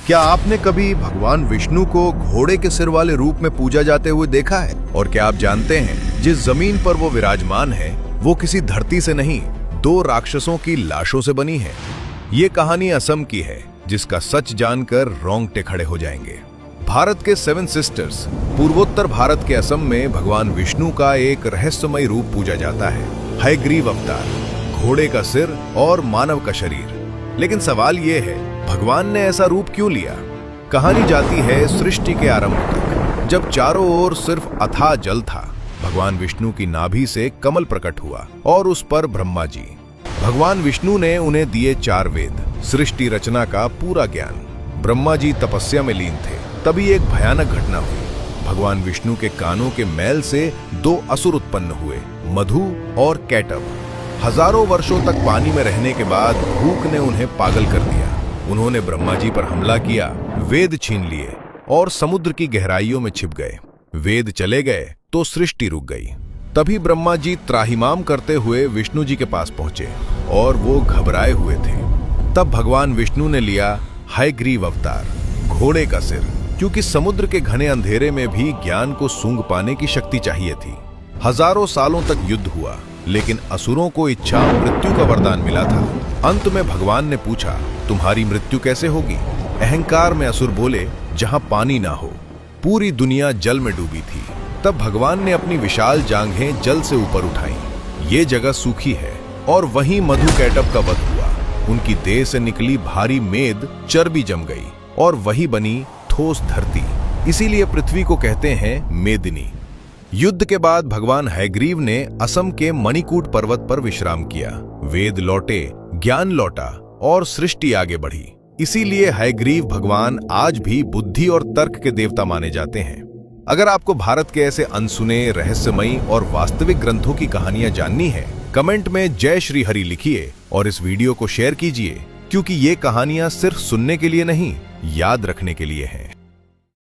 क्या आपने कभी भगवान विष्णु को घोड़े के सिर वाले रूप में पूजा जाते हुए देखा है? और क्या आप जानते हैं जिस जमीन पर वो विराजमान है वो किसी धरती से नहीं, 2 राक्षसों की लाशों से बनी है। ये कहानी असम की है जिसका सच जानकर रोंगटे खड़े हो जाएंगे। भारत के 7 सिस्टर्स पूर्वोत्तर भारत के असम में भगवान विष्णु का एक रहस्यमय रूप पूजा जाता है, हयग्रीव अवतार, घोड़े का सिर और मानव का शरीर। लेकिन सवाल ये है, भगवान ने ऐसा रूप क्यों लिया? कहानी जाती है सृष्टि के आरंभ तक, जब चारों ओर सिर्फ अथाह जल था। भगवान विष्णु की नाभि से कमल प्रकट हुआ और उस पर ब्रह्मा जी। भगवान विष्णु ने उन्हें दिए 4 वेद, सृष्टि रचना का पूरा ज्ञान। ब्रह्मा जी तपस्या में लीन थे, तभी एक भयानक घटना हुई। भगवान विष्णु के कानों के मैल से 2 असुर उत्पन्न हुए, मधु और कैटभ। हजारों वर्षों तक पानी में रहने के बाद भूख ने उन्हें पागल कर दिया। उन्होंने ब्रह्मा जी पर हमला किया, वेद छीन लिए और समुद्र की गहराइयों में छिप गए। वेद चले गए तो सृष्टि रुक गई। तभी ब्रह्मा जी त्राहिमाम करते हुए विष्णु जी के पास पहुंचे और वो घबराए हुए थे। तब भगवान विष्णु ने लिया हयग्रीव अवतार, घोड़े का सिर, क्योंकि समुद्र के घने अंधेरे में भी ज्ञान को सूंघ पाने की शक्ति चाहिए थी। हजारों सालों तक युद्ध हुआ, लेकिन असुरों को इच्छा मृत्यु का वरदान मिला था। अंत में भगवान ने पूछा, तुम्हारी मृत्यु कैसे होगी? अहंकार में असुर बोले, जहां पानी ना हो। पूरी दुनिया जल में डूबी थी। तब भगवान ने अपनी विशाल जांघें जल से ऊपर उठाई। ये जगह सूखी है और वहीं मधु कैटभ का वध हुआ। उनकी देह से निकली भारी मेद चर्बी जम गई और वही बनी ठोस धरती। इसीलिए पृथ्वी को कहते हैं मेदिनी। युद्ध के बाद भगवान हयग्रीव ने असम के मणिकूट पर्वत पर विश्राम किया। वेद लौटे, ज्ञान लौटा और सृष्टि आगे बढ़ी। इसीलिए हयग्रीव भगवान आज भी बुद्धि और तर्क के देवता माने जाते हैं। अगर आपको भारत के ऐसे अनसुने, रहस्यमयी और वास्तविक ग्रंथों की कहानियां जाननी है, कमेंट में जय श्री हरि लिखिए और इस वीडियो को शेयर कीजिए, क्योंकि ये कहानियां सिर्फ सुनने के लिए नहीं, याद रखने के लिए हैं।